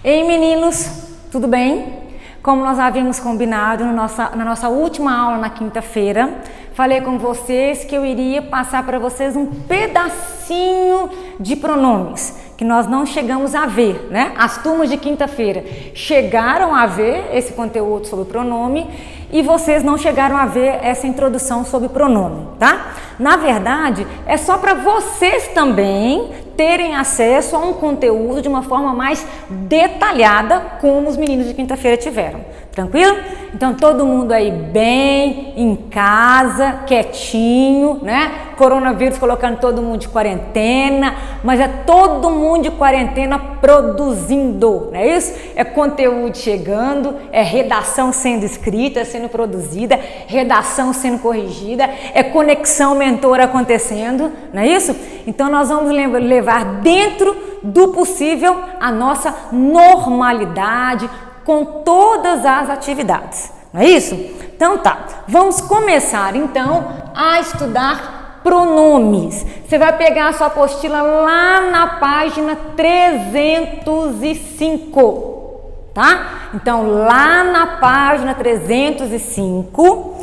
Ei meninos, tudo bem? Como nós havíamos combinado na nossa última aula na quinta-feira, falei com vocês que eu iria passar para vocês um pedacinho de pronomes, que nós não chegamos a ver, né? As turmas de quinta-feira chegaram a ver esse conteúdo sobre pronome e vocês não chegaram a ver essa introdução sobre pronome, tá? Na verdade, é só para vocês também terem acesso a um conteúdo de uma forma mais detalhada, como os meninos de quinta-feira tiveram. Tranquilo? Então, todo mundo aí bem, em casa, quietinho, né? Coronavírus colocando todo mundo de quarentena, mas é todo mundo de quarentena produzindo, não é isso? É conteúdo chegando, é redação sendo escrita, sendo produzida, redação sendo corrigida, é conexão mentor acontecendo, não é isso? Então, nós vamos levar dentro do possível a nossa normalidade, com todas as atividades, não é isso? Então tá, vamos começar então a estudar pronomes. Você vai pegar a sua apostila lá na página 305, tá? Então lá na página 305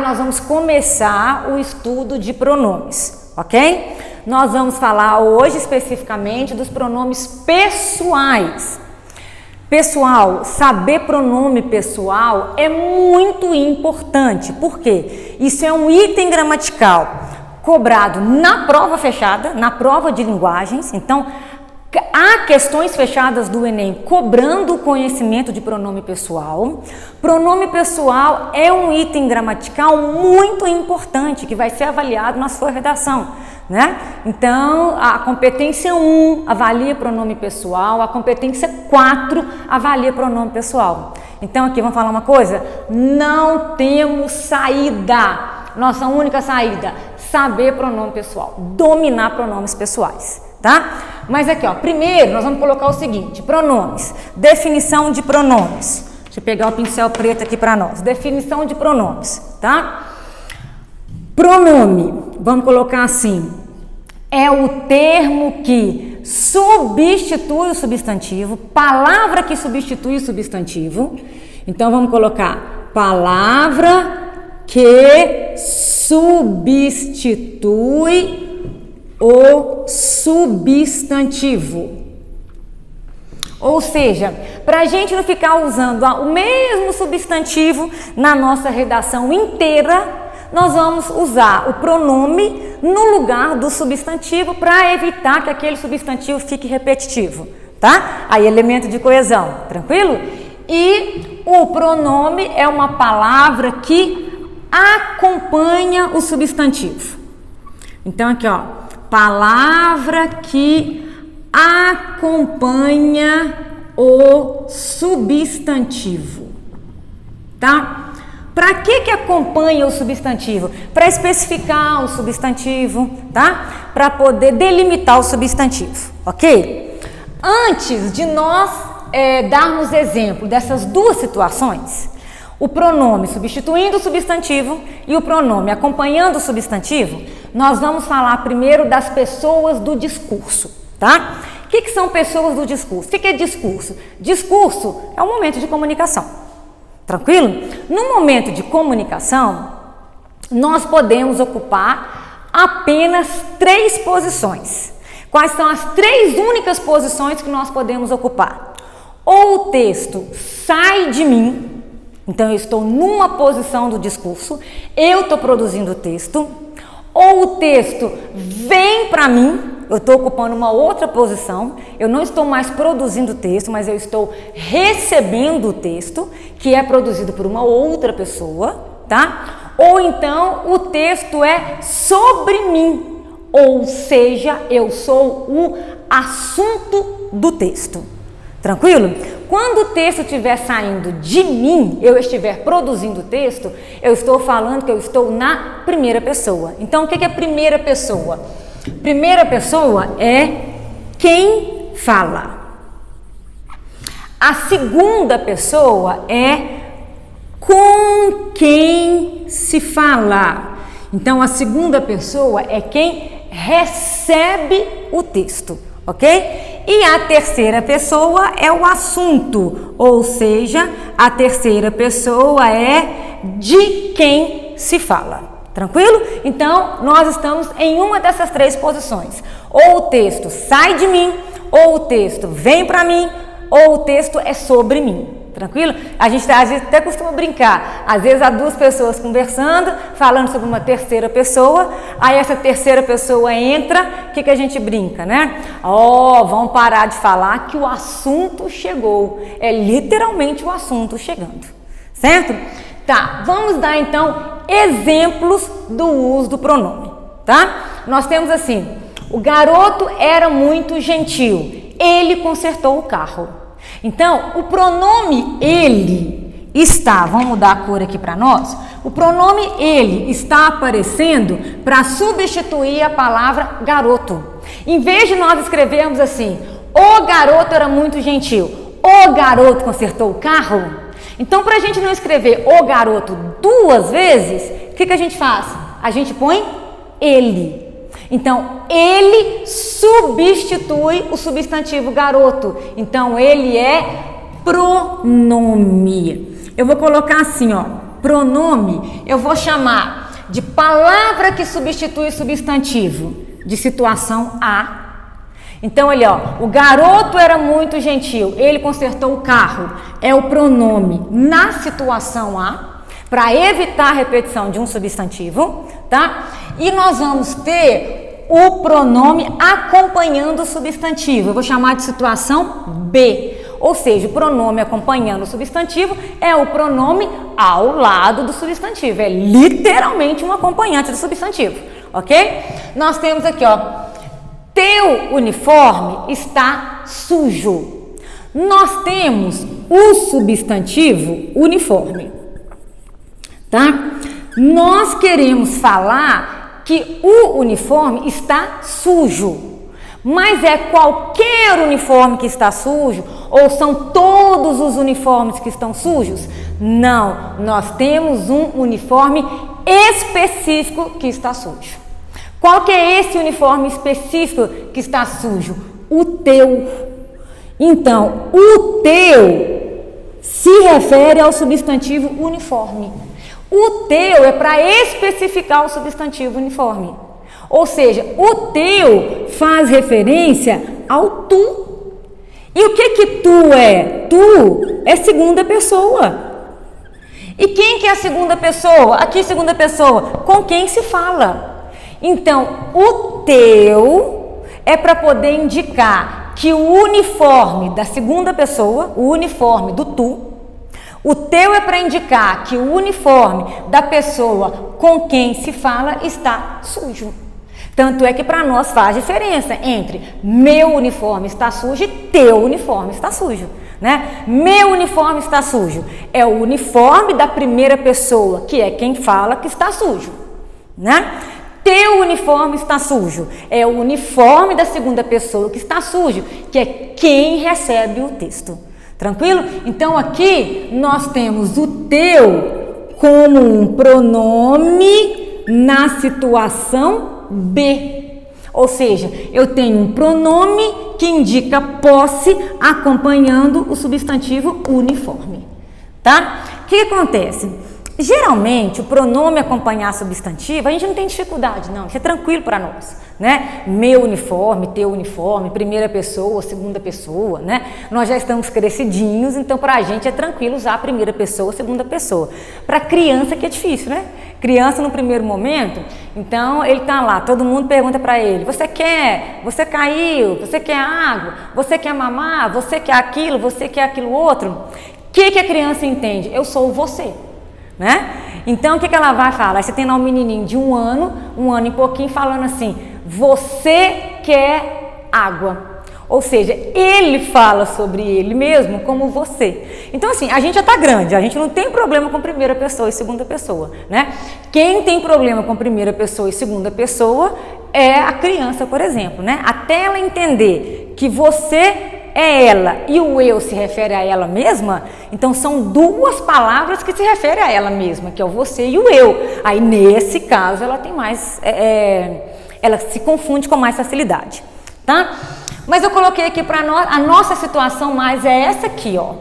nós vamos começar o estudo de pronomes, ok? Nós vamos falar hoje especificamente dos pronomes pessoais. Pessoal, saber pronome pessoal é muito importante, porque isso é um item gramatical cobrado na prova fechada, na prova de linguagens. Então, há questões fechadas do Enem cobrando o conhecimento de pronome pessoal. Pronome pessoal é um item gramatical muito importante que vai ser avaliado na sua redação, né? Então, a competência 1 avalia pronome pessoal, a competência 4 avalia pronome pessoal. Então, aqui vamos falar uma coisa: não temos saída. Nossa única saída, saber pronome pessoal, dominar pronomes pessoais, tá? Mas aqui, ó, primeiro nós vamos colocar o seguinte: pronomes, definição de pronomes. Deixa eu pegar o pincel preto aqui para nós. Definição de pronomes, tá? Pronome, vamos colocar assim, é o termo que substitui o substantivo, palavra que substitui o substantivo. Então vamos colocar palavra que substitui o substantivo. Ou seja, para a gente não ficar usando o mesmo substantivo na nossa redação inteira, nós vamos usar o pronome no lugar do substantivo para evitar que aquele substantivo fique repetitivo, tá? Aí, elemento de coesão, tranquilo? E o pronome é uma palavra que acompanha o substantivo. Então, aqui, ó, palavra que acompanha o substantivo, tá? Para que acompanha o substantivo? Para especificar o substantivo, tá? Para poder delimitar o substantivo, ok? Antes de nós darmos exemplo dessas duas situações, o pronome substituindo o substantivo e o pronome acompanhando o substantivo, nós vamos falar primeiro das pessoas do discurso, tá? O que são pessoas do discurso? O que é discurso? Discurso é um momento de comunicação. Tranquilo? No momento de comunicação, nós podemos ocupar apenas 3 posições. Quais são as 3 únicas posições que nós podemos ocupar? Ou o texto sai de mim, então eu estou numa posição do discurso, eu estou produzindo o texto, ou o texto vem para mim, eu estou ocupando uma outra posição, eu não estou mais produzindo o texto, mas eu estou recebendo o texto, que é produzido por uma outra pessoa, tá? Ou então o texto é sobre mim, ou seja, eu sou o assunto do texto. Tranquilo? Quando o texto estiver saindo de mim, eu estiver produzindo o texto, eu estou falando que eu estou na primeira pessoa. Então, o que é primeira pessoa? Primeira pessoa é quem fala. A segunda pessoa é com quem se fala. Então, a segunda pessoa é quem recebe o texto, ok? e a terceira pessoa é o assunto, ou seja, a terceira pessoa é de quem se fala. Tranquilo? Então, nós estamos em uma dessas três posições. Ou o texto sai de mim, ou o texto vem para mim, ou o texto é sobre mim. Tranquilo? A gente até costuma brincar. Às vezes há duas pessoas conversando, falando sobre uma terceira pessoa, aí essa terceira pessoa entra, o que a gente brinca, né? Vamos parar de falar que o assunto chegou. É literalmente o assunto chegando. Certo? Tá, vamos dar então exemplos do uso do pronome, tá? Nós temos assim, o garoto era muito gentil, ele consertou o carro. Então, o pronome ele está, vamos mudar a cor aqui para nós, o pronome ele está aparecendo para substituir a palavra garoto. Em vez de nós escrevermos assim, o garoto era muito gentil, o garoto consertou o carro. Então, para a gente não escrever o garoto duas vezes, o que a gente faz? A gente põe ele. Então, ele substitui o substantivo garoto. Então, ele é pronome. Eu vou colocar assim, ó, pronome, eu vou chamar de palavra que substitui substantivo, de situação A. Então, ali, ó, o garoto era muito gentil, ele consertou o carro, é o pronome na situação A, para evitar a repetição de um substantivo, tá? E nós vamos ter o pronome acompanhando o substantivo, eu vou chamar de situação B, ou seja, o pronome acompanhando o substantivo é o pronome ao lado do substantivo, é literalmente um acompanhante do substantivo, ok? Nós temos aqui, ó, teu uniforme está sujo. Nós temos o substantivo uniforme, tá? Nós queremos falar que o uniforme está sujo, mas é qualquer uniforme que está sujo ou são todos os uniformes que estão sujos? Não, nós temos um uniforme específico que está sujo. Qual que é esse uniforme específico que está sujo? O teu. Então, o teu se refere ao substantivo uniforme. O teu é para especificar o substantivo uniforme. Ou seja, o teu faz referência ao tu. E o que tu é? Tu é segunda pessoa. E quem que é a segunda pessoa? Aqui, segunda pessoa, com quem se fala. Então, o teu é para poder indicar que o uniforme da segunda pessoa, o uniforme do tu, o teu é para indicar que o uniforme da pessoa com quem se fala está sujo. Tanto é que para nós faz diferença entre meu uniforme está sujo e teu uniforme está sujo, né? Meu uniforme está sujo é o uniforme da primeira pessoa, que é quem fala que está sujo, né? Teu uniforme está sujo é o uniforme da segunda pessoa que está sujo, que é quem recebe o texto. Tranquilo? Então aqui nós temos o teu como um pronome na situação B. Ou seja, eu tenho um pronome que indica posse acompanhando o substantivo uniforme. Tá? O que acontece? Geralmente, o pronome acompanhar substantivo, a gente não tem dificuldade, não, isso é tranquilo para nós, né? Meu uniforme, teu uniforme, primeira pessoa, segunda pessoa, né? Nós já estamos crescidinhos, então para a gente é tranquilo usar a primeira pessoa, segunda pessoa. Para criança que é difícil, né? Criança no primeiro momento, então ele tá lá, todo mundo pergunta para ele, você quer? Você caiu? Você quer água? Você quer mamar? Você quer aquilo? Você quer aquilo outro? O que a criança entende? Eu sou você. Né? Então o que ela vai falar? Você tem lá um menininho de um ano e pouquinho falando assim, você quer água, ou seja, ele fala sobre ele mesmo como você. Então assim, a gente já está grande, a gente não tem problema com primeira pessoa e segunda pessoa, né? Quem tem problema com primeira pessoa e segunda pessoa é a criança, por exemplo, né? Até ela entender que você é ela e o eu se refere a ela mesma, então são duas palavras que se referem a ela mesma, que é o você e o eu. Aí nesse caso ela tem mais, ela se confunde com mais facilidade, tá? Mas eu coloquei aqui para nós, a nossa situação mais é essa aqui, ó.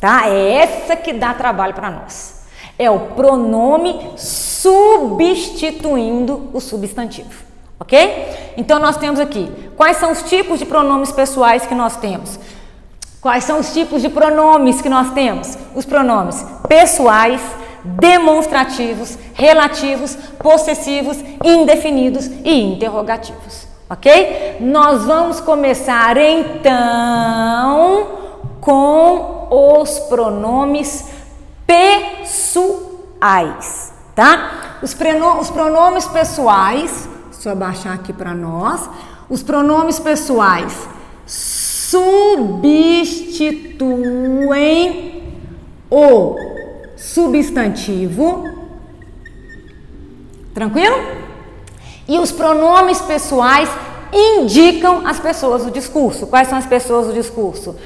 Tá? É essa que dá trabalho para nós. É o pronome substituindo o substantivo, ok? Então nós temos aqui, quais são os tipos de pronomes pessoais que nós temos? Quais são os tipos de pronomes que nós temos? Os pronomes pessoais, demonstrativos, relativos, possessivos, indefinidos e interrogativos, ok? Nós vamos começar então com os pronomes pessoais, tá? Os pronomes pessoais, deixa eu abaixar aqui para nós, os pronomes pessoais substituem o substantivo, tranquilo? E os pronomes pessoais indicam as pessoas do discurso. Quais são as pessoas do discurso?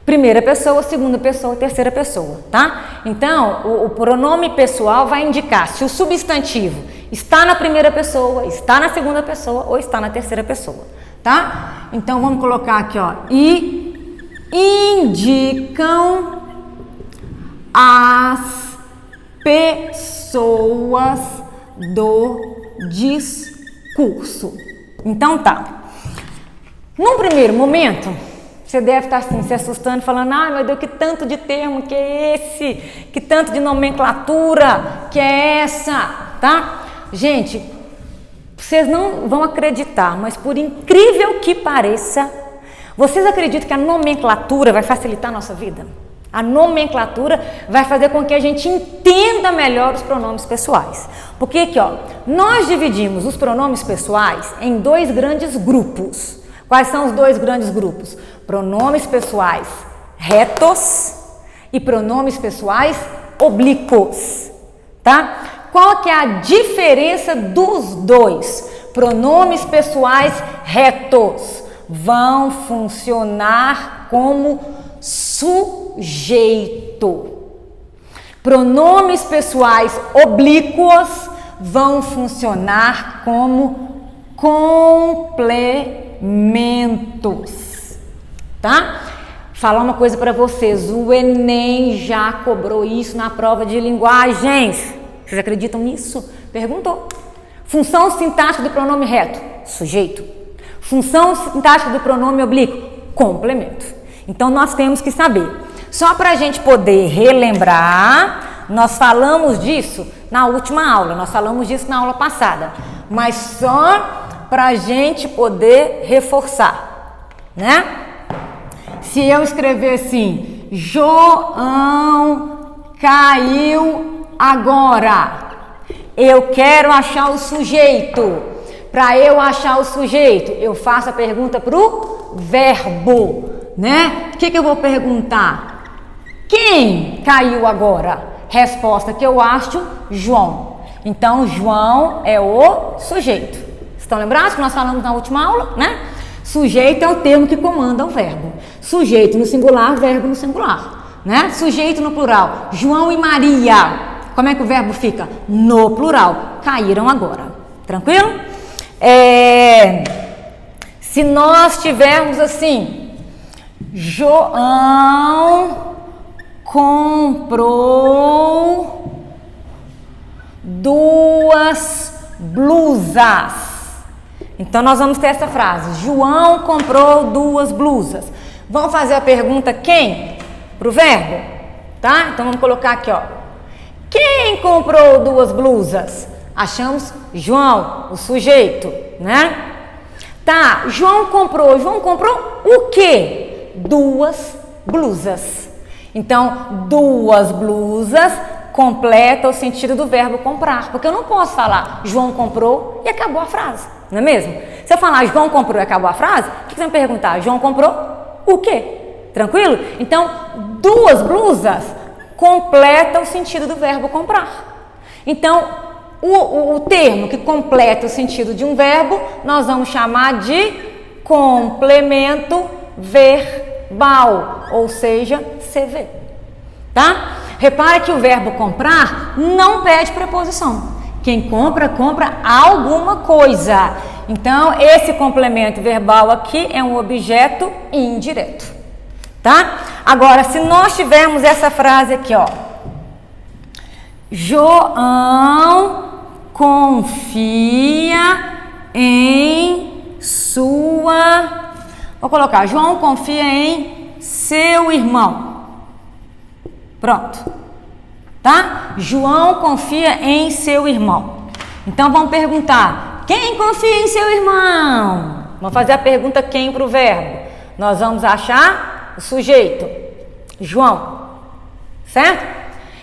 Primeira pessoa, segunda pessoa, terceira pessoa, tá? Então, o pronome pessoal vai indicar se o substantivo está na primeira pessoa, está na segunda pessoa ou está na terceira pessoa, tá? Então, vamos colocar aqui, ó, e indicam as pessoas do discurso. Então, tá. Num primeiro momento, você deve estar assim, se assustando, falando, ai meu Deus, que tanto de termo que é esse? Que tanto de nomenclatura que é essa? Tá? Gente, vocês não vão acreditar, mas por incrível que pareça, vocês acreditam que a nomenclatura vai facilitar a nossa vida? A nomenclatura vai fazer com que a gente entenda melhor os pronomes pessoais. Porque aqui, ó, nós dividimos os pronomes pessoais em dois grandes grupos. Quais são os dois grandes grupos? Pronomes pessoais retos e pronomes pessoais oblíquos, tá? Qual que é a diferença dos dois? Pronomes pessoais retos vão funcionar como sujeito. Pronomes pessoais oblíquos vão funcionar como complementos, tá? Falar uma coisa para vocês, o Enem já cobrou isso na prova de linguagens. Vocês acreditam nisso? Perguntou. Função sintática do pronome reto, sujeito. Função sintática do pronome oblíquo, complemento. Então nós temos que saber. Só para a gente poder relembrar, nós falamos disso na última aula, nós falamos disso na aula passada, mas só para a gente poder reforçar, né? Se eu escrever assim, João caiu agora, eu quero achar o sujeito. Para eu achar o sujeito, eu faço a pergunta para o verbo, né? O que eu vou perguntar? Quem caiu agora? Resposta que eu acho, João. Então, João é o sujeito. Estão lembrados que nós falamos na última aula, né? Sujeito é o termo que comanda o verbo. Sujeito no singular, verbo no singular, né? Sujeito no plural, João e Maria. Como é que o verbo fica? No plural. Caíram agora. Tranquilo? Se nós tivermos assim, João comprou 2 blusas. Então, nós vamos ter essa frase, João comprou 2 blusas. Vamos fazer a pergunta quem? Para o verbo, tá? Então, vamos colocar aqui, ó. Quem comprou 2 blusas? Achamos João, o sujeito, né? Tá, João comprou o quê? 2 blusas. Então, 2 blusas completa o sentido do verbo comprar, porque eu não posso falar João comprou e acabou a frase, não é mesmo? Se eu falar João comprou e acabou a frase, o que você vai me perguntar? João comprou o quê? Tranquilo? Então, 2 blusas completa o sentido do verbo comprar. Então, o termo que completa o sentido de um verbo, nós vamos chamar de complemento verbal, ou seja, CV, tá? Repara que o verbo comprar não pede preposição. Quem compra, compra alguma coisa. Então, esse complemento verbal aqui é um objeto indireto, tá? Agora, se nós tivermos essa frase aqui, ó. João confia em sua... Vou colocar, João confia em seu irmão. Pronto. Tá? João confia em seu irmão. Então, vamos perguntar, quem confia em seu irmão? Vamos fazer a pergunta quem para o verbo. Nós vamos achar o sujeito, João, certo?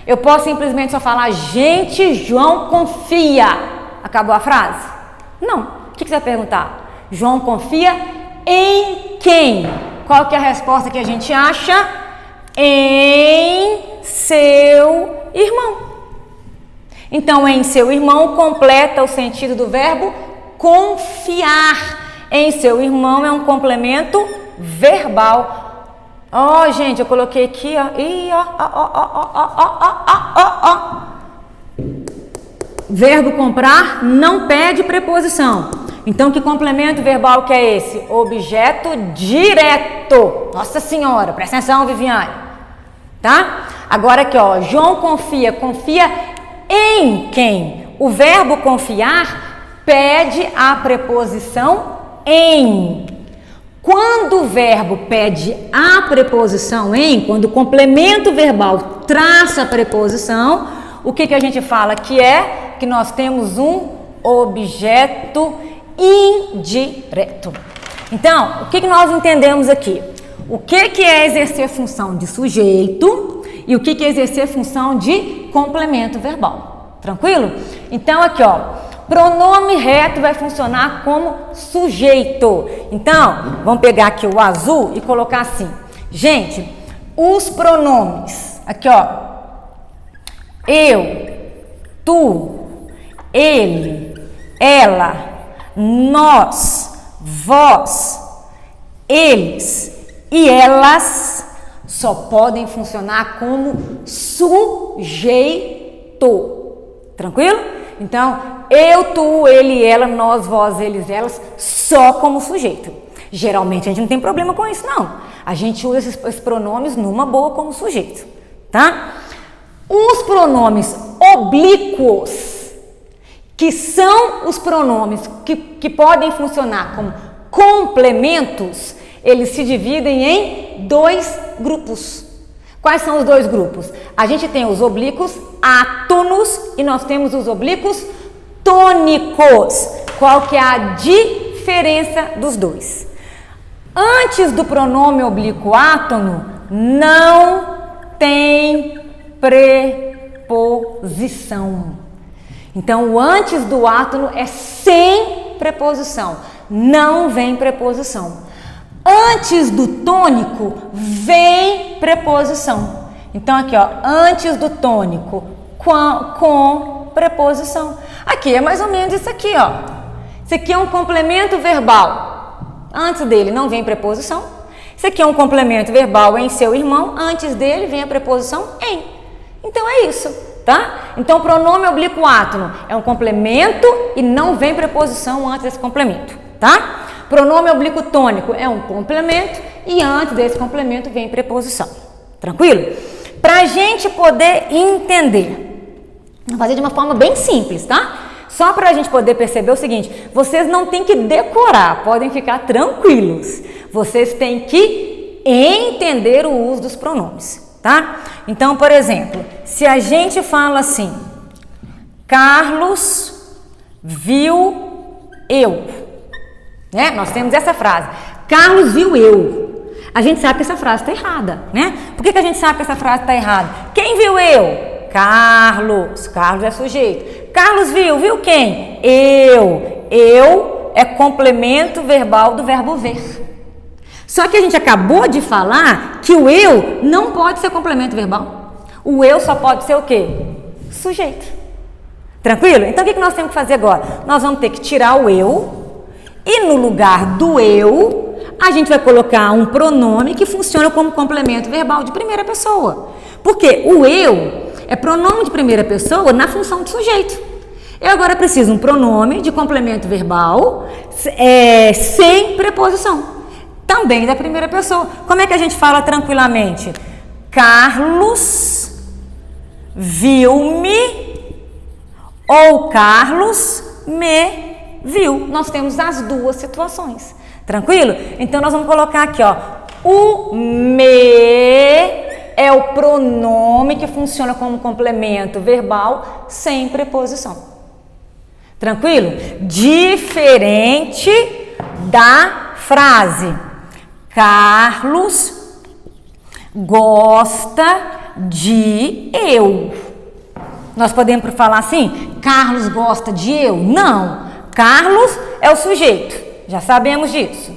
Eu posso simplesmente só falar, gente, João confia. Acabou a frase? Não. O que você vai perguntar? João confia em quem? Qual que é a resposta que a gente acha? Em seu irmão. Então, em seu irmão completa o sentido do verbo confiar. Em seu irmão é um complemento verbal. Ó, gente, eu coloquei aqui, ó. Ih, ó. Verbo comprar não pede preposição. Então, que complemento verbal que é esse? Objeto direto. Nossa Senhora, presta atenção, Viviane. Tá? Agora aqui, ó. João confia. Confia em quem? O verbo confiar pede a preposição em. Quando o verbo pede a preposição em, quando o complemento verbal traça a preposição, o que a gente fala que é? Que nós temos um objeto indireto. Então, o que nós entendemos aqui? O que é exercer função de sujeito e o que é exercer função de complemento verbal. Tranquilo? Então, aqui, ó. Pronome reto vai funcionar como sujeito. Então, vamos pegar aqui o azul e colocar assim. Gente, os pronomes, aqui ó, eu, tu, ele, ela, nós, vós, eles e elas só podem funcionar como sujeito. Tranquilo? Então, eu, tu, ele, ela, nós, vós, eles, elas, só como sujeito. Geralmente a gente não tem problema com isso, não. A gente usa esses pronomes numa boa como sujeito, tá? Os pronomes oblíquos, que são os pronomes que podem funcionar como complementos, eles se dividem em dois grupos. Quais são os dois grupos? A gente tem os oblíquos átonos e nós temos os oblíquos tônicos. Qual que é a diferença dos dois? Antes do pronome oblíquo átono, não tem preposição. Então, o antes do átono é sem preposição, não vem preposição. Antes do tônico, vem preposição. Então, aqui, ó, antes do tônico, com preposição. Aqui é mais ou menos isso aqui, ó. Isso aqui é um complemento verbal. Antes dele não vem preposição. Isso aqui é um complemento verbal em seu irmão. Antes dele vem a preposição em. Então, é isso, tá? Então, pronome oblíquo átono é um complemento e não vem preposição antes desse complemento, tá? Pronome oblíquo tônico é um complemento e antes desse complemento vem preposição. Tranquilo? Para a gente poder entender, vou fazer de uma forma bem simples, tá? Só para a gente poder perceber o seguinte, vocês não têm que decorar, podem ficar tranquilos. Vocês têm que entender o uso dos pronomes, tá? Então, por exemplo, se a gente fala assim, Carlos viu eu. Né? Nós temos essa frase, Carlos viu eu. A gente sabe que essa frase está errada, né? Por que a gente sabe que essa frase está errada? Quem viu eu? Carlos. Carlos é sujeito. Carlos viu quem? Eu. Eu é complemento verbal do verbo ver. Só que a gente acabou de falar que o eu não pode ser complemento verbal. O eu só pode ser o quê? Sujeito. Tranquilo? Então o que nós temos que fazer agora? Nós vamos ter que tirar o eu. E no lugar do eu, a gente vai colocar um pronome que funciona como complemento verbal de primeira pessoa. Porque o eu é pronome de primeira pessoa na função de sujeito. Eu agora preciso um pronome de complemento verbal sem preposição, também da primeira pessoa. Como é que a gente fala tranquilamente? Carlos viu-me ou Carlos me viu. Nós temos as duas situações. Tranquilo? Então nós vamos colocar aqui, ó. O me é o pronome que funciona como complemento verbal sem preposição. Tranquilo? Diferente da frase Carlos gosta de eu. Nós podemos falar assim, Carlos gosta de eu? Não. Carlos é o sujeito. Já sabemos disso.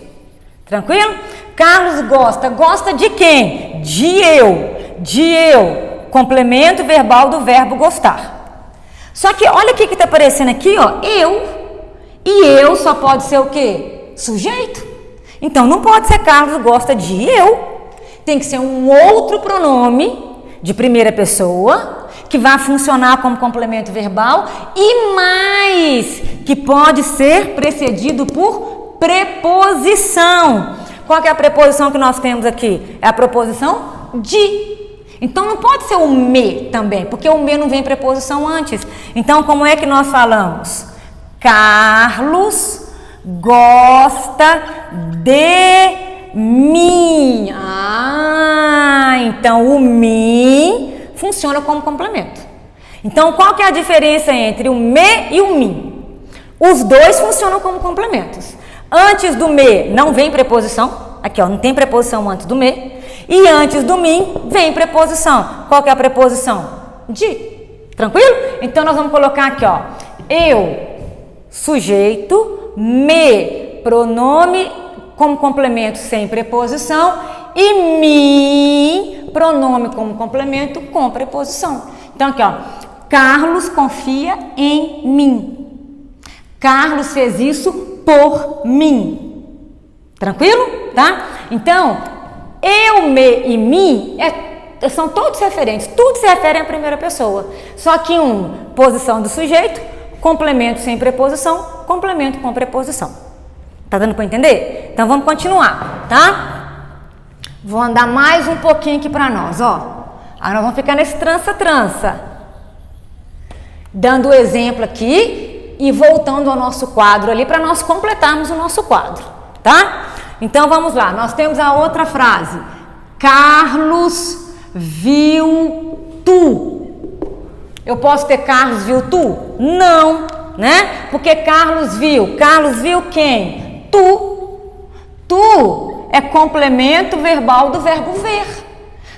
Tranquilo? Carlos gosta de quem? De eu. De eu. Complemento verbal do verbo gostar. Só que olha o que está aparecendo aqui, ó. Eu. E eu só pode ser o quê? Sujeito. Então não pode ser Carlos gosta de eu. Tem que ser um outro pronome de primeira pessoa que vai funcionar como complemento verbal e mais, que pode ser precedido por preposição. Qual que é a preposição que nós temos aqui? É a preposição de. Então não pode ser o me também, porque o me não vem preposição antes. Então como é que nós falamos? Carlos gosta de mim. Então o mim funciona como complemento. Então qual que é a diferença entre o me e o mim? Os dois funcionam como complementos. Antes do me não vem preposição. Aqui, ó, não tem preposição antes do me. E antes do mim vem preposição. Qual que é a preposição? De. Tranquilo? Então nós vamos colocar aqui, ó. Eu, sujeito, me, pronome como complemento sem preposição e mim, pronome como complemento com preposição. Então aqui, ó. Carlos confia em mim. Carlos fez isso por mim. Tranquilo? Tá? Então, eu, me e mim são todos referentes. Tudo se refere à primeira pessoa. Só que posição do sujeito, complemento sem preposição, complemento com preposição. Tá dando para entender? Então vamos continuar, tá? Vou andar mais um pouquinho aqui para nós, ó. Aí nós vamos ficar nesse trança-trança. Dando o exemplo aqui e voltando ao nosso quadro ali para nós completarmos o nosso quadro, tá? Então vamos lá, nós temos a outra frase. Carlos viu tu. Eu posso ter Carlos viu tu? Não, né? Porque Carlos viu quem? Tu. Tu é complemento verbal do verbo ver.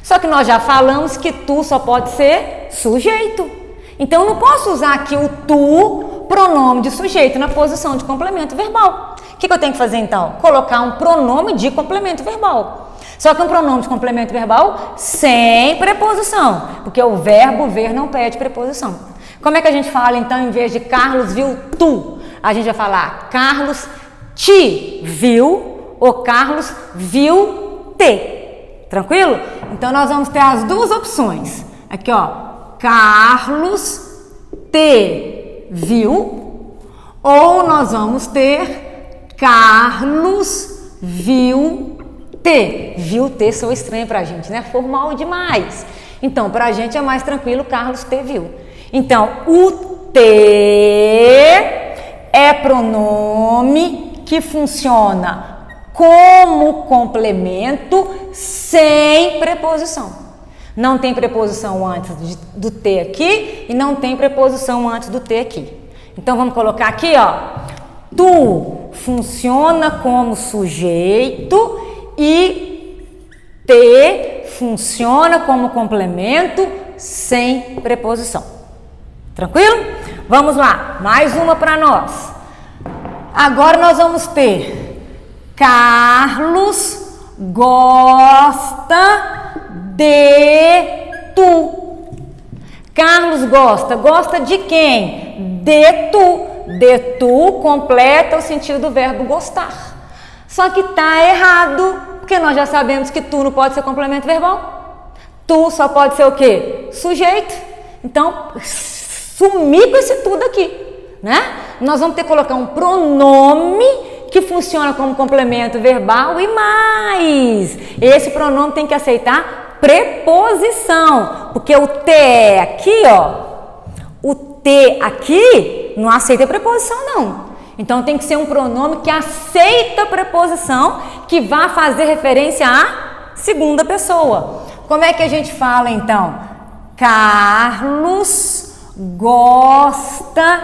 Só que nós já falamos que tu só pode ser sujeito. Então eu não posso usar aqui o tu, pronome de sujeito, na posição de complemento verbal. O que eu tenho que fazer então? Colocar um pronome de complemento verbal. Só que um pronome de complemento verbal sem preposição, porque o verbo ver não pede preposição. Como é que a gente fala então, em vez de Carlos viu tu? A gente vai falar Carlos te viu ou Carlos viu te. Tranquilo? Então nós vamos ter as duas opções. Aqui, ó. Carlos te viu, ou nós vamos ter Carlos viu te. Viu te soa estranho pra gente, né? Formal demais. Então, pra gente é mais tranquilo, Carlos te viu. Então, o te é pronome que funciona como complemento sem preposição. Não tem preposição antes do T aqui e não tem preposição antes do T aqui. Então vamos colocar aqui, ó. Tu funciona como sujeito e T funciona como complemento sem preposição. Tranquilo? Vamos lá, mais uma para nós. Agora nós vamos ter Carlos gosta de tu. Carlos gosta de quem? De tu. De tu completa o sentido do verbo gostar. Só que tá errado, porque nós já sabemos que tu não pode ser complemento verbal. Tu só pode ser o quê? Sujeito. Então, sumir com esse tudo aqui. né? Nós vamos ter que colocar um pronome que funciona como complemento verbal e mais. Esse pronome tem que aceitar preposição, porque o T aqui, ó, o T aqui não aceita preposição não. Então tem que ser um pronome que aceita preposição, que vá fazer referência à segunda pessoa. Como é que a gente fala então? Carlos gosta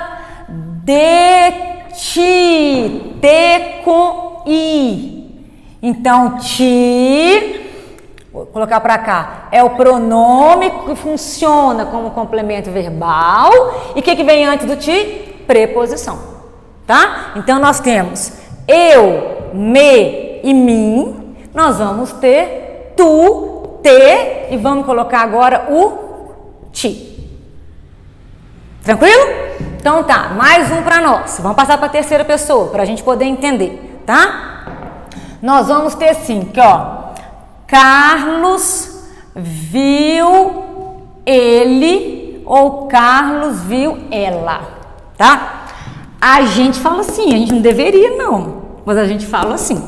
de ti. T com I. Então, ti, vou colocar para cá, é o pronome que funciona como complemento verbal. E o que vem antes do ti? Preposição. Tá? Então, nós temos eu, me e mim. Nós vamos ter tu, te e vamos colocar agora o ti. Tranquilo? Então tá, mais um para nós. Vamos passar para a terceira pessoa para a gente poder entender, tá? Nós vamos ter assim, que ó, Carlos viu ele ou Carlos viu ela, tá? A gente fala assim, a gente não deveria não, mas a gente fala assim,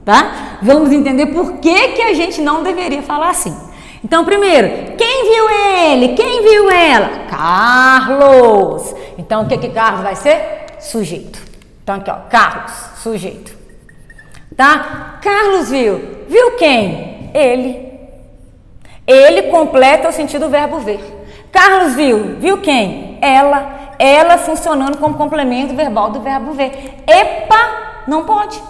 tá? Vamos entender por que a gente não deveria falar assim. Então, primeiro, quem viu ele? Quem viu ela? Carlos. Então, o que Carlos vai ser? Sujeito. Então, aqui ó, Carlos, sujeito. Tá? Carlos viu. Viu quem? Ele. Ele completa o sentido do verbo ver. Carlos viu. Viu quem? Ela. Ela funcionando como complemento verbal do verbo ver. Epa, não pode.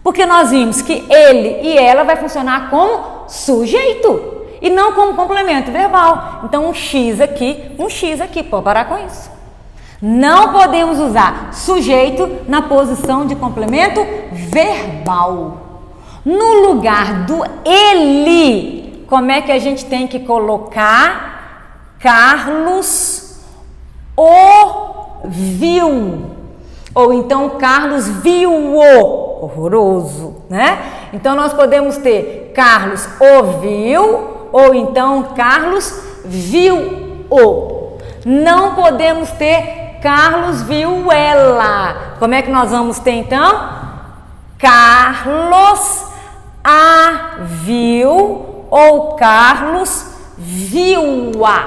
Porque nós vimos que ele e ela vai funcionar como sujeito e não como complemento verbal. Então, um X aqui, pode parar com isso. Não podemos usar sujeito na posição de complemento verbal. No lugar do ele, como é que a gente tem que colocar? Carlos o viu. Ou então Carlos viu-o. Horroroso, né? Então nós podemos ter Carlos ouviu ou então Carlos viu-o. Não podemos ter Carlos viu ela. Como é que nós vamos ter então? Carlos a viu ou Carlos viu-a,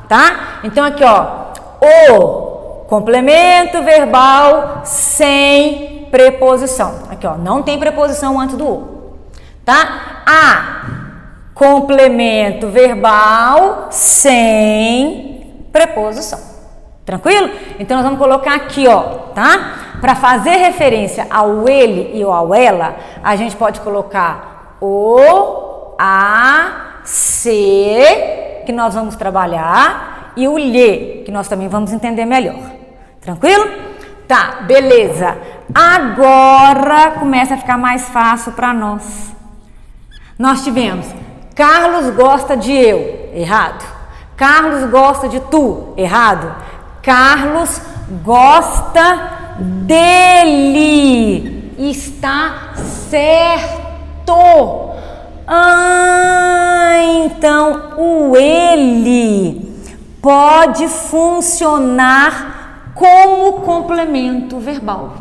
tá? Então aqui ó, o complemento verbal sem preposição. Aqui ó, não tem preposição antes do o, tá? A complemento verbal sem preposição. Tranquilo? Então nós vamos colocar aqui ó, tá? Para fazer referência ao ele e ao ela, a gente pode colocar o, a, se, que nós vamos trabalhar, e o lhe, que nós também vamos entender melhor. Tranquilo? Tá, beleza. Agora começa a ficar mais fácil para nós. Nós tivemos Carlos gosta de eu, errado. Carlos gosta de tu, errado. Carlos gosta dele, está certo. Então o ele pode funcionar como complemento verbal.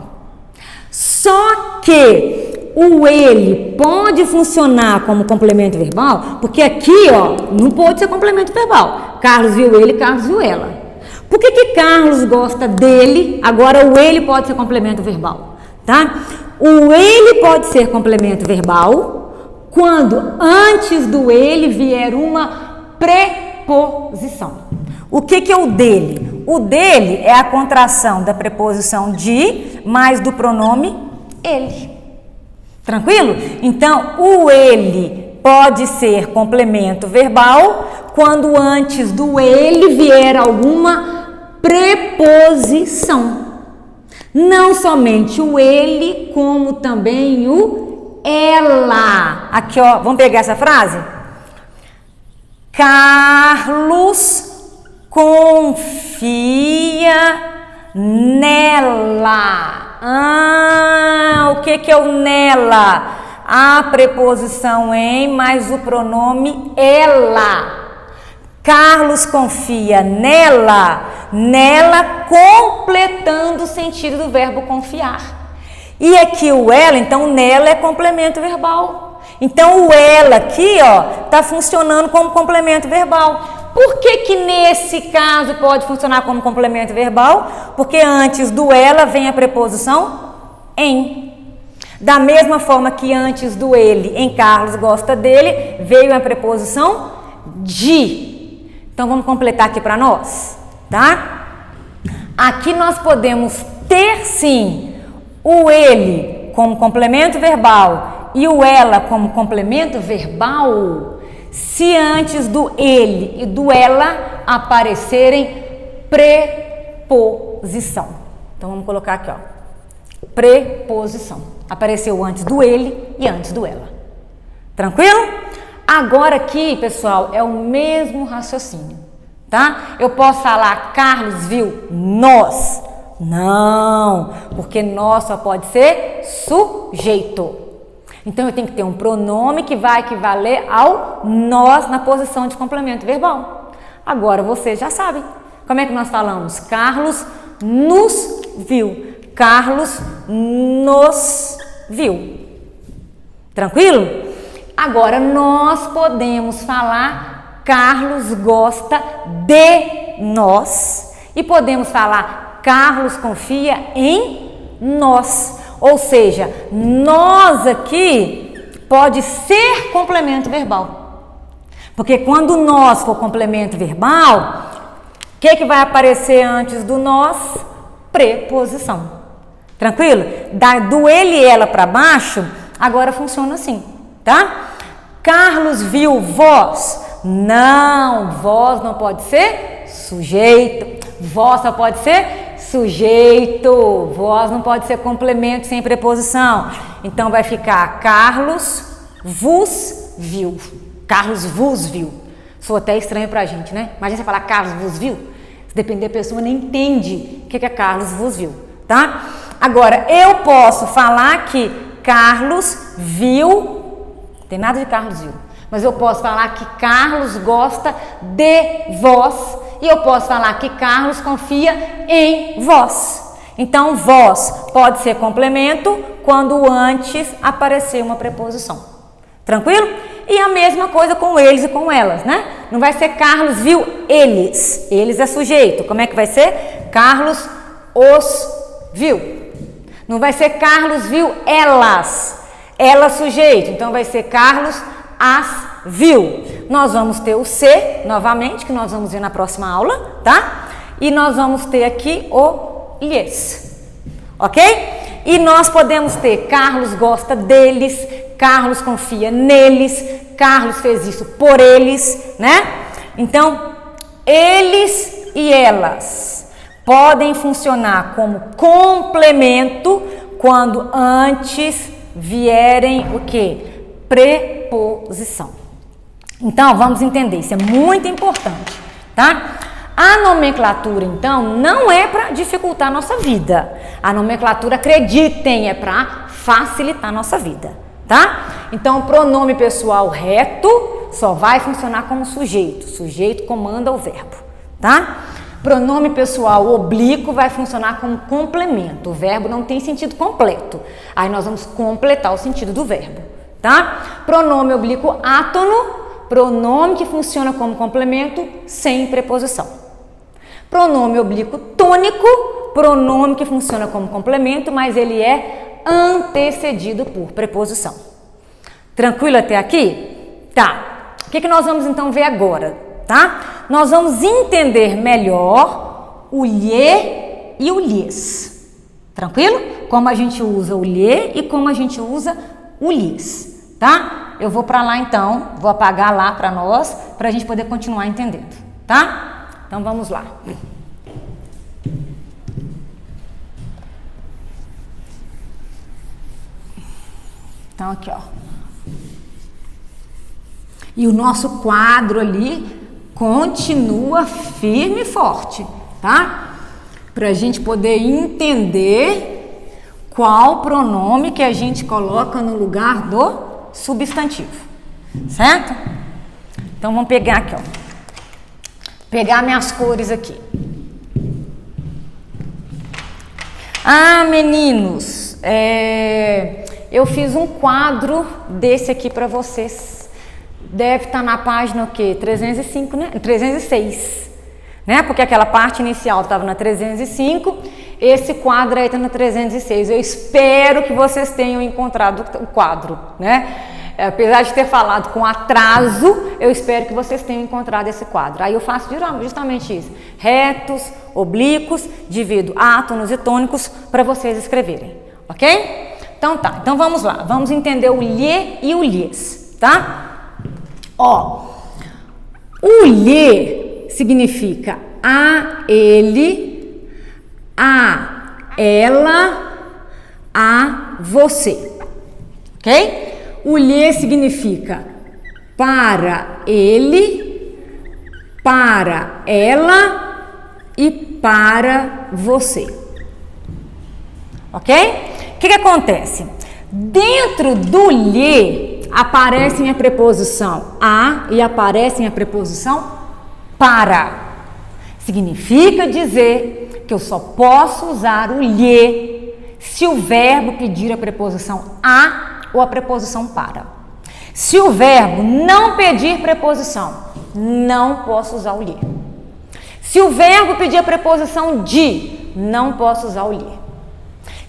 Só que o ele pode funcionar como complemento verbal, porque aqui, ó, não pode ser complemento verbal. Carlos viu ele, Carlos viu ela. Por que Carlos gosta dele? Agora o ele pode ser complemento verbal, tá? O ele pode ser complemento verbal quando antes do ele vier uma preposição. O que é o dele? O dele é a contração da preposição de mais do pronome ele. Tranquilo? Então, o ele pode ser complemento verbal quando antes do ele vier alguma preposição. Não somente o ele, como também o ela. Aqui, ó, vamos pegar essa frase? Carlos confia nela. O que é o nela? A preposição em mais o pronome ela. Carlos confia nela, completando o sentido do verbo confiar. E aqui o ela, então nela é complemento verbal. Então o ela aqui, ó, tá funcionando como complemento verbal. Por que que nesse caso pode funcionar como complemento verbal? Porque antes do ela vem a preposição em. Da mesma forma que antes do ele, em Carlos gosta dele, veio a preposição de. Então vamos completar aqui para nós, tá? Aqui nós podemos ter sim o ele como complemento verbal e o ela como complemento verbal, se antes do ele e do ela aparecerem preposição. Então vamos colocar aqui, ó, preposição. Apareceu antes do ele e antes do ela. Tranquilo? Agora aqui, pessoal, é o mesmo raciocínio, tá? Eu posso falar Carlos viu nós? Não, porque nós só pode ser sujeito. Então eu tenho que ter um pronome que vai equivaler ao nós na posição de complemento verbal. Agora vocês já sabem. Como é que nós falamos? Carlos nos viu. Carlos nos viu. Tranquilo? Agora nós podemos falar Carlos gosta de nós e podemos falar Carlos confia em nós. Ou seja, nós aqui pode ser complemento verbal. Porque quando nós for complemento verbal, o que vai aparecer antes do nós? Preposição. Tranquilo? Do ele e ela para baixo, agora funciona assim, tá? Carlos viu vós? Não, vós não pode ser sujeito. Vós só pode ser sujeito. Vós não pode ser complemento sem preposição. Então vai ficar Carlos vos viu. Carlos vos viu. Soa até estranho pra gente, né? Imagina você falar Carlos vos viu. Se depender, a pessoa nem entende o que é Carlos vos viu, tá? Agora, eu posso falar que Carlos viu. Não tem nada de Carlos viu. Mas eu posso falar que Carlos gosta de vós. E eu posso falar que Carlos confia em vós. Então, vós pode ser complemento quando antes aparecer uma preposição. Tranquilo? E a mesma coisa com eles e com elas, né? Não vai ser Carlos viu eles. Eles é sujeito. Como é que vai ser? Carlos os viu. Não vai ser Carlos viu elas. Ela sujeito. Então vai ser Carlos as viu. Nós vamos ter o C novamente, que nós vamos ver na próxima aula, tá? E nós vamos ter aqui o lhes. Ok? E nós podemos ter Carlos gosta deles, Carlos confia neles, Carlos fez isso por eles, né? Então, eles e elas podem funcionar como complemento quando antes vierem o quê? Preposição. Então, vamos entender, isso é muito importante, tá? A nomenclatura, então, não é para dificultar a nossa vida. A nomenclatura, acreditem, é para facilitar a nossa vida, tá? Então, o pronome pessoal reto só vai funcionar como sujeito. Sujeito comanda o verbo, tá? Pronome pessoal oblíquo vai funcionar como complemento. O verbo não tem sentido completo. Aí nós vamos completar o sentido do verbo, tá? Pronome oblíquo átono, pronome que funciona como complemento sem preposição. Pronome oblíquo tônico, pronome que funciona como complemento, mas ele é antecedido por preposição. Tranquilo até aqui? Tá. O que nós vamos então ver agora, tá? Nós vamos entender melhor o lhe e o lhes. Tranquilo? Como a gente usa o lhe e como a gente usa o lhes, tá? Eu vou para lá então, vou apagar lá para nós, para a gente poder continuar entendendo, tá? Então vamos lá. Então aqui, ó. E o nosso quadro ali continua firme e forte, tá? Para a gente poder entender qual pronome que a gente coloca no lugar do substantivo, certo? Então vamos pegar aqui, ó. pegar minhas cores aqui. Ah, meninos, eu fiz um quadro desse aqui para vocês. Deve estar na página o quê? 305, né? 306, né? Porque aquela parte inicial estava na 305, esse quadro aí está na 306. Eu espero que vocês tenham encontrado o quadro, né? Apesar de ter falado com atraso, eu espero que vocês tenham encontrado esse quadro. Aí eu faço justamente isso. Retos, oblíquos, divido átonos e tônicos para vocês escreverem, ok? Então tá, então vamos lá. Vamos entender o lhe e o lhes, tá? Ó, o lhe significa a ele, a ela, a você, ok? O lhe significa para ele, para ela e para você. Ok? O que acontece? Dentro do lhe aparecem a preposição a e aparecem a preposição para. Significa dizer que eu só posso usar o lhe se o verbo pedir a preposição a ou a preposição para. Se o verbo não pedir preposição, não posso usar o lhe. Se o verbo pedir a preposição de, não posso usar o lhe.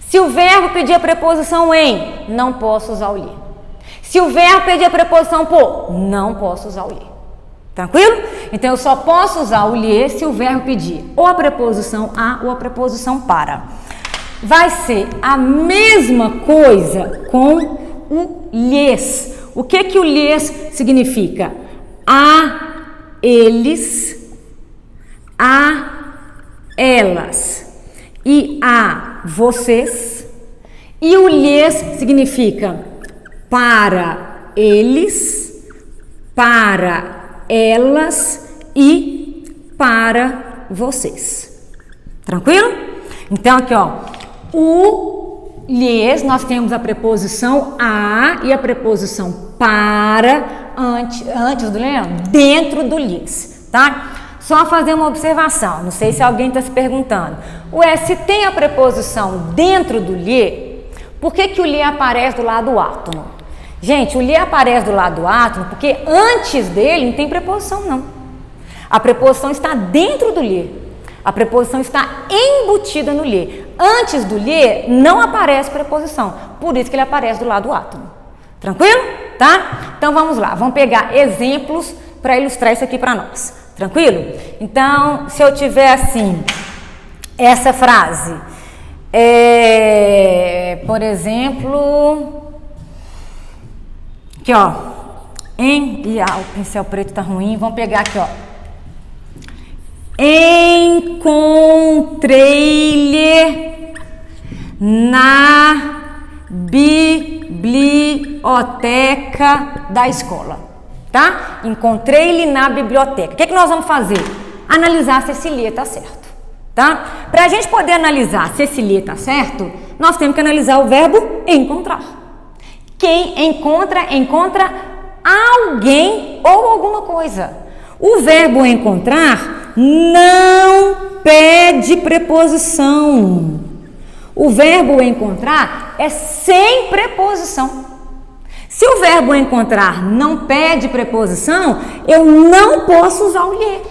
Se o verbo pedir a preposição em, não posso usar o lhe. Se o verbo pedir a preposição por, não posso usar o lhe. Tranquilo? Então eu só posso usar o lhe se o verbo pedir ou a preposição a ou a preposição para. Vai ser a mesma coisa com o lhes. O que o lhes significa? A eles, a elas e a vocês. E o lhes significa para eles, para elas e para vocês. Tranquilo? Então aqui, ó, o lhes, nós temos a preposição a e a preposição para antes do leão, dentro do lhes, tá? Só fazer uma observação, não sei se alguém está se perguntando. Ué, se tem a preposição dentro do lhe, por que o lhe aparece do lado do átono? Gente, o lhe aparece do lado do átono porque antes dele não tem preposição, não. A preposição está dentro do lhe. A preposição está embutida no lhe. Antes do lhe não aparece preposição, por isso que ele aparece do lado do átono. Tranquilo? Tá? Então vamos lá, vamos pegar exemplos para ilustrar isso aqui para nós. Tranquilo? Então, se eu tiver assim, essa frase, por exemplo, aqui ó, o pincel preto tá ruim, vamos pegar aqui ó. Encontrei-lhe na biblioteca da escola, tá? Encontrei-lhe na biblioteca. O que nós vamos fazer? Analisar se esse lhe está certo, tá? Para a gente poder analisar se esse lhe está certo, nós temos que analisar o verbo encontrar. Quem encontra, encontra alguém ou alguma coisa. O verbo encontrar não pede preposição. O verbo encontrar é sem preposição. Se o verbo encontrar não pede preposição, eu não posso usar o lhe.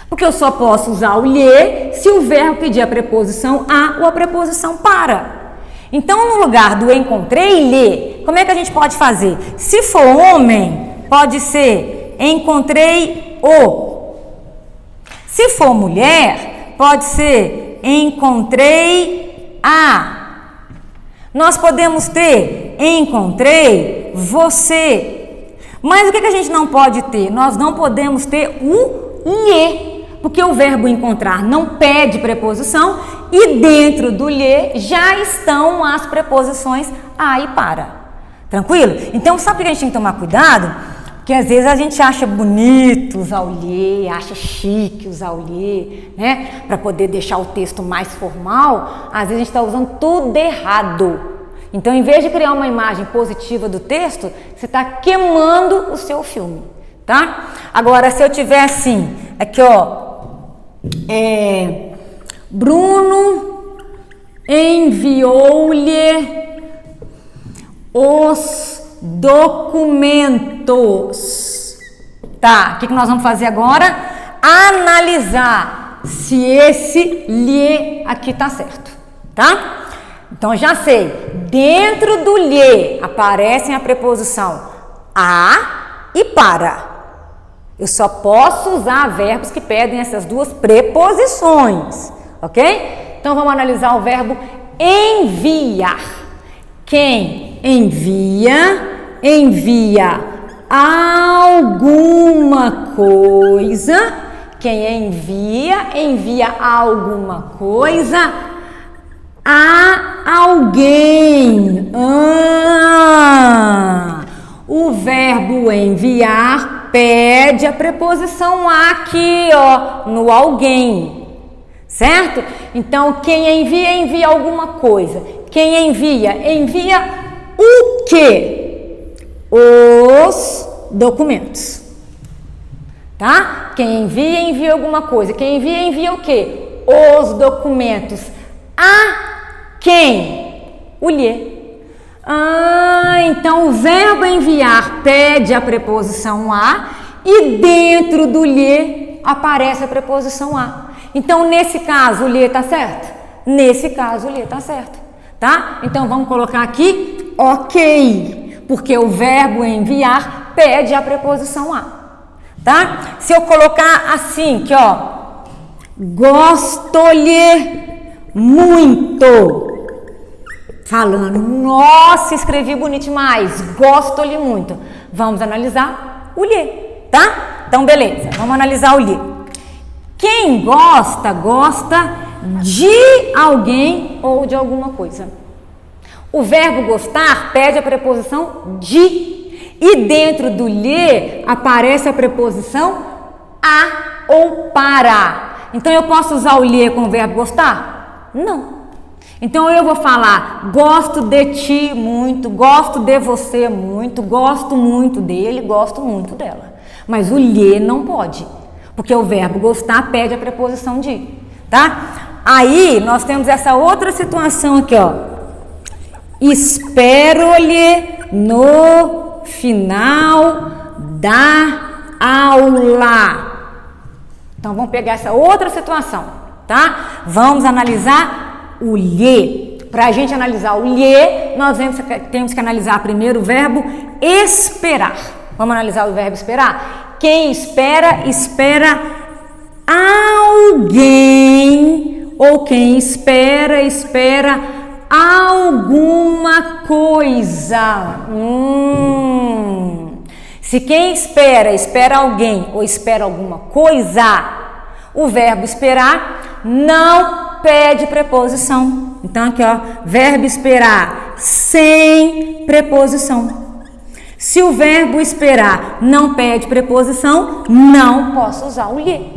Porque eu só posso usar o lhe se o verbo pedir a preposição a ou a preposição para. Então, no lugar do encontrei-lhe, como é que a gente pode fazer? Se for homem, pode ser encontrei-o. Se for mulher, pode ser encontrei a. Nós podemos ter encontrei você. Mas o que a gente não pode ter? Nós não podemos ter o lhe, porque o verbo encontrar não pede preposição e dentro do lhe já estão as preposições a e para. Tranquilo? Então, sabe o que a gente tem que tomar cuidado? Porque às vezes a gente acha bonito usar o lhe, acha chique usar o lhe, né? Para poder deixar o texto mais formal, às vezes a gente está usando tudo errado. Então, em vez de criar uma imagem positiva do texto, você está queimando o seu filme, tá? Agora, se eu tiver assim, Aqui, ó. Bruno enviou-lhe os documentos. Tá, o que nós vamos fazer agora? Analisar se esse lhe aqui tá certo, tá? Então, já sei, dentro do lhe aparecem a preposição a e para. Eu só posso usar verbos que pedem essas duas preposições, ok? Então, vamos analisar o verbo enviar. Quem envia, envia alguma coisa. Quem envia, envia alguma coisa a alguém. O verbo enviar pede a preposição a aqui, ó, no alguém, certo? Então, quem envia, envia alguma coisa. Quem envia, envia o quê? Os documentos, tá? Quem envia, envia alguma coisa. Quem envia, envia o quê? Os documentos. A quem? O lhe. Então o verbo enviar pede a preposição a e dentro do lhe aparece a preposição a. Então, nesse caso, o lhe tá certo? Nesse caso, o lhe tá certo, tá? Então, vamos colocar aqui, ok, porque o verbo enviar pede a preposição a, tá? Se eu colocar assim, aqui, ó, gosto-lhe muito. Falando, nossa, escrevi bonito demais, gosto-lhe muito. Vamos analisar o lhe, tá? Então, beleza, vamos analisar o lhe. Quem gosta, gosta de alguém ou de alguma coisa. O verbo gostar pede a preposição de. E dentro do lhe aparece a preposição a ou para. Então, eu posso usar o lhe com o verbo gostar? Não. Então, eu vou falar, gosto de ti muito, gosto de você muito, gosto muito dele, gosto muito dela. Mas o lhe não pode, porque o verbo gostar pede a preposição de, tá? Aí, nós temos essa outra situação aqui, ó. Espero-lhe no final da aula. Então, vamos pegar essa outra situação, tá? Vamos analisar o lhe. Para a gente analisar o lhe, nós temos que analisar primeiro o verbo esperar. Vamos analisar o verbo esperar? Quem espera, espera alguém. Ou quem espera, espera alguma coisa. Se quem espera, espera alguém ou espera alguma coisa, o verbo esperar não pede preposição. Então, aqui, ó, verbo esperar sem preposição. Se o verbo esperar não pede preposição, não posso usar o lhe,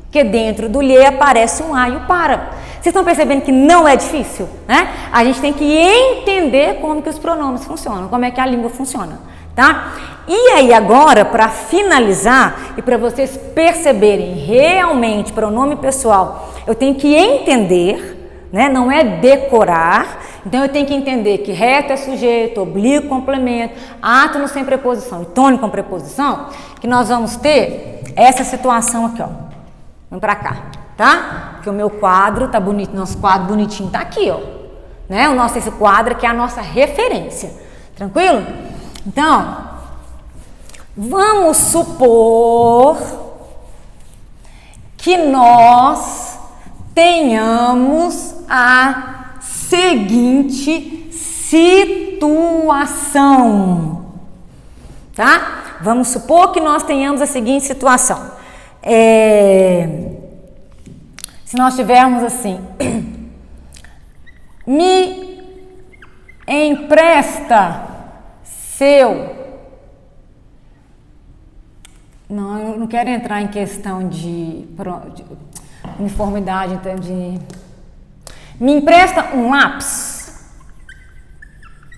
porque dentro do lhe aparece um a e o para. Vocês estão percebendo que não é difícil, né? A gente tem que entender como que os pronomes funcionam, como é que a língua funciona, tá? E aí agora, para finalizar e para vocês perceberem realmente pronome pessoal, eu tenho que entender, né? Não é decorar. Então eu tenho que entender que reto é sujeito, oblíquo complemento, átono sem preposição e tônico com preposição, que nós vamos ter essa situação aqui, ó. Vamos para cá, tá? Porque o meu quadro tá bonito, nosso quadro bonitinho tá aqui, ó, né? O nosso esse quadro que é a nossa referência. Tranquilo? Então, vamos supor que nós tenhamos a seguinte situação, tá? Vamos supor que nós tenhamos a seguinte situação. Se nós tivermos assim, me empresta seu. Não, eu não quero entrar em questão de uniformidade, então me empresta um lápis.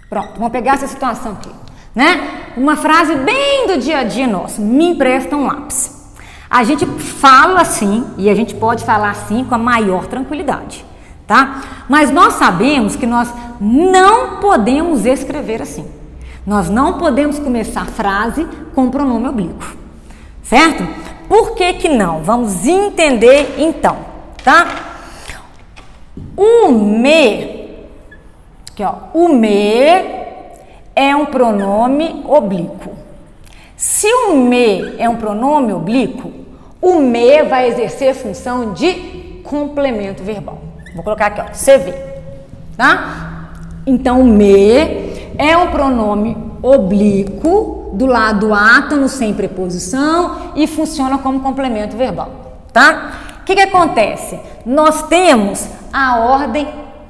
Pronto, vamos pegar essa situação aqui, né? Uma frase bem do dia a dia nosso. Me empresta um lápis. A gente fala assim, e a gente pode falar assim com a maior tranquilidade, tá? Mas nós sabemos que nós não podemos escrever assim. Nós não podemos começar a frase com pronome oblíquo, certo? Por que que não? Vamos entender então, tá? O me, aqui ó, o me é um pronome oblíquo. Se o me é um pronome oblíquo, o me vai exercer função de complemento verbal. Vou colocar aqui, ó, você vê, tá? Então, o me é um pronome oblíquo, do lado átono, sem preposição, e funciona como complemento verbal, tá? O que acontece? Nós temos a ordem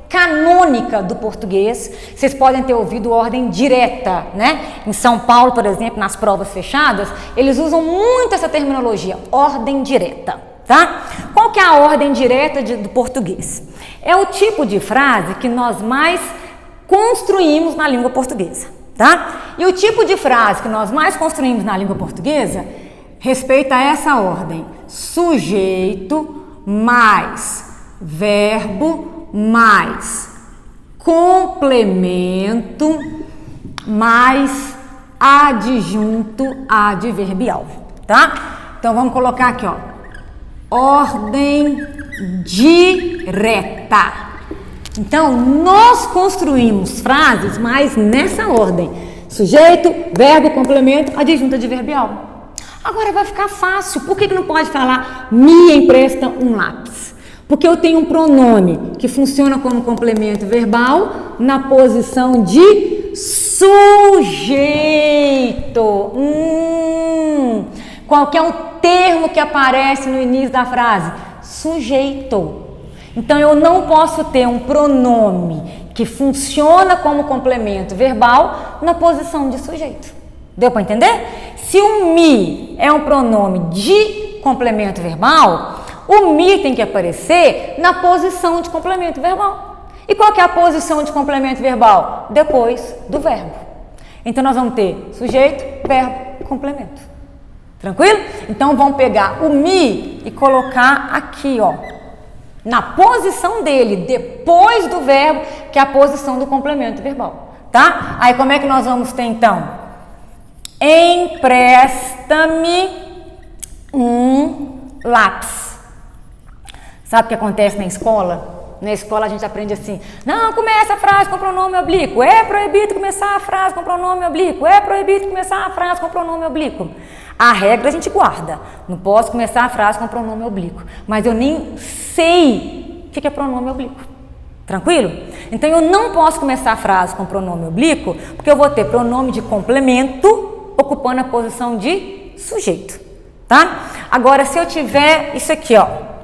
canônica do português. Vocês podem ter ouvido ordem direta, né? Em São Paulo, por exemplo, nas provas fechadas, eles usam muito essa terminologia, ordem direta, tá? Qual que é a ordem direta do português? É o tipo de frase que nós mais construímos na língua portuguesa, tá? E o tipo de frase que nós mais construímos na língua portuguesa respeita essa ordem: sujeito mais verbo mais complemento mais adjunto adverbial, tá? Então vamos colocar aqui, ó, ordem direta. Então nós construímos frases, mas nessa ordem: sujeito, verbo, complemento, adjunto adverbial. Agora vai ficar fácil. Por que não pode falar me empresta um lápis? Porque eu tenho um pronome que funciona como complemento verbal na posição de sujeito. Qual que é o termo que aparece no início da frase? Sujeito. Então, eu não posso ter um pronome que funciona como complemento verbal na posição de sujeito. Deu para entender? Se o me é um pronome de complemento verbal, o me tem que aparecer na posição de complemento verbal. E qual que é a posição de complemento verbal? Depois do verbo. Então, nós vamos ter sujeito, verbo, complemento. Tranquilo? Então, vamos pegar o me e colocar aqui, ó, na posição dele, depois do verbo, que é a posição do complemento verbal, tá? Aí, como é que nós vamos ter, então? Empresta-me um lápis. Sabe o que acontece na escola? Na escola a gente aprende assim: não começa a frase com pronome oblíquo, é proibido começar a frase com pronome oblíquo, é proibido começar a frase com pronome oblíquo. A regra a gente guarda, não posso começar a frase com pronome oblíquo, mas eu nem sei o que é pronome oblíquo. Tranquilo? Então eu não posso começar a frase com pronome oblíquo, porque eu vou ter pronome de complemento ocupando a posição de sujeito, tá? Agora, se eu tiver isso aqui, ó,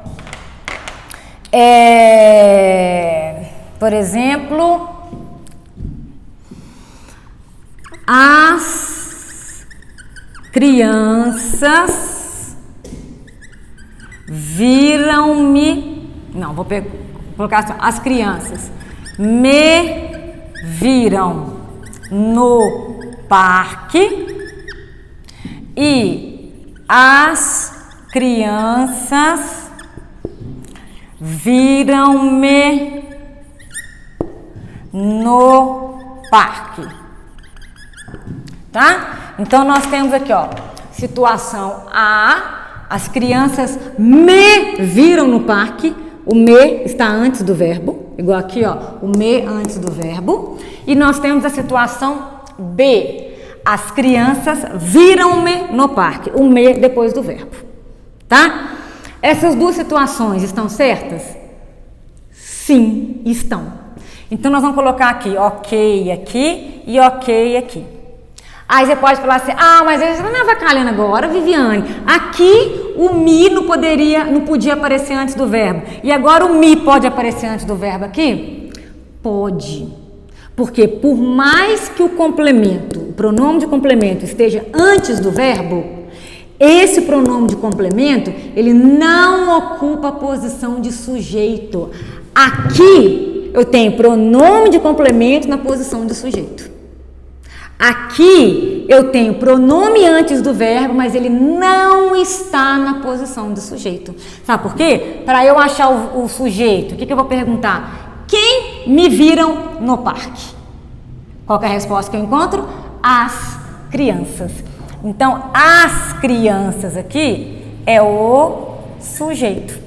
por exemplo, as crianças viram-me, não, vou colocar assim, as crianças me viram no parque e as crianças viram-me no parque, tá? Então, nós temos aqui, ó, situação A, as crianças me viram no parque, o me está antes do verbo, igual aqui, ó, o me antes do verbo, e nós temos a situação B, as crianças viram-me no parque, o me depois do verbo, tá? Essas duas situações estão certas? Sim, estão. Então, nós vamos colocar aqui, ok aqui e ok aqui. Aí você pode falar assim: ah, mas você não é avacalhando agora, Viviane. Aqui o me não podia aparecer antes do verbo. E agora o me pode aparecer antes do verbo aqui? Pode. Porque por mais que o complemento, o pronome de complemento esteja antes do verbo, esse pronome de complemento, ele não ocupa a posição de sujeito. Aqui eu tenho pronome de complemento na posição de sujeito. Aqui eu tenho pronome antes do verbo, mas ele não está na posição do sujeito. Sabe por quê? Para eu achar o sujeito, o que eu vou perguntar? Quem me viram no parque? Qual que é a resposta que eu encontro? As crianças. Então, as crianças aqui é o sujeito.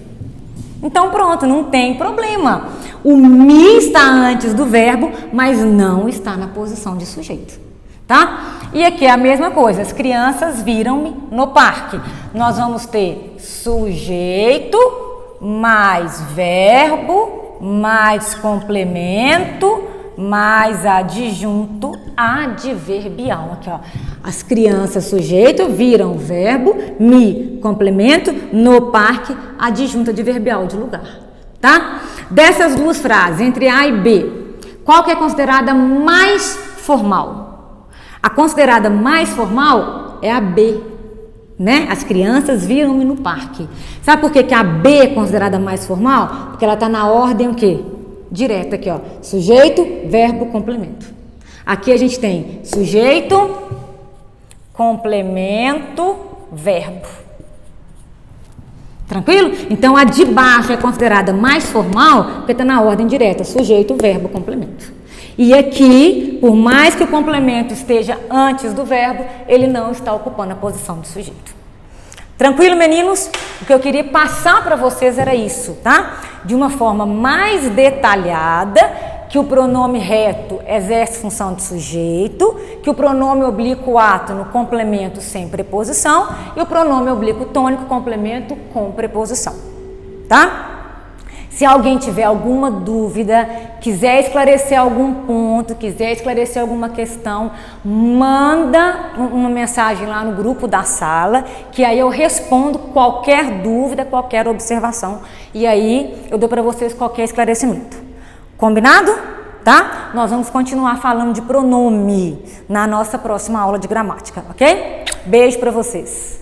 Então, pronto, não tem problema. O me está antes do verbo, mas não está na posição de sujeito. Tá? E aqui é a mesma coisa, as crianças viram-me no parque. Nós vamos ter sujeito, mais verbo, mais complemento, mais adjunto adverbial. Aqui, ó. As crianças, sujeito, viram o verbo, me, complemento, no parque, adjunto adverbial de lugar. Tá? Dessas duas frases, entre A e B, qual que é considerada mais formal? A considerada mais formal é a B, né? As crianças viram-me no parque. Sabe por que a B é considerada mais formal? Porque ela está na ordem o quê? Direta aqui, ó. Sujeito, verbo, complemento. Aqui a gente tem sujeito, complemento, verbo. Tranquilo? Então a de baixo é considerada mais formal porque está na ordem direta. Sujeito, verbo, complemento. E aqui, por mais que o complemento esteja antes do verbo, ele não está ocupando a posição do sujeito. Tranquilo, meninos? O que eu queria passar para vocês era isso, tá? De uma forma mais detalhada, que o pronome reto exerce função de sujeito, que o pronome oblíquo ato no complemento sem preposição e o pronome oblíquo tônico complemento com preposição, tá? Se alguém tiver alguma dúvida, quiser esclarecer algum ponto, quiser esclarecer alguma questão, manda uma mensagem lá no grupo da sala, que aí eu respondo qualquer dúvida, qualquer observação, e aí eu dou para vocês qualquer esclarecimento. Combinado? Tá? Nós vamos continuar falando de pronome na nossa próxima aula de gramática, ok? Beijo para vocês.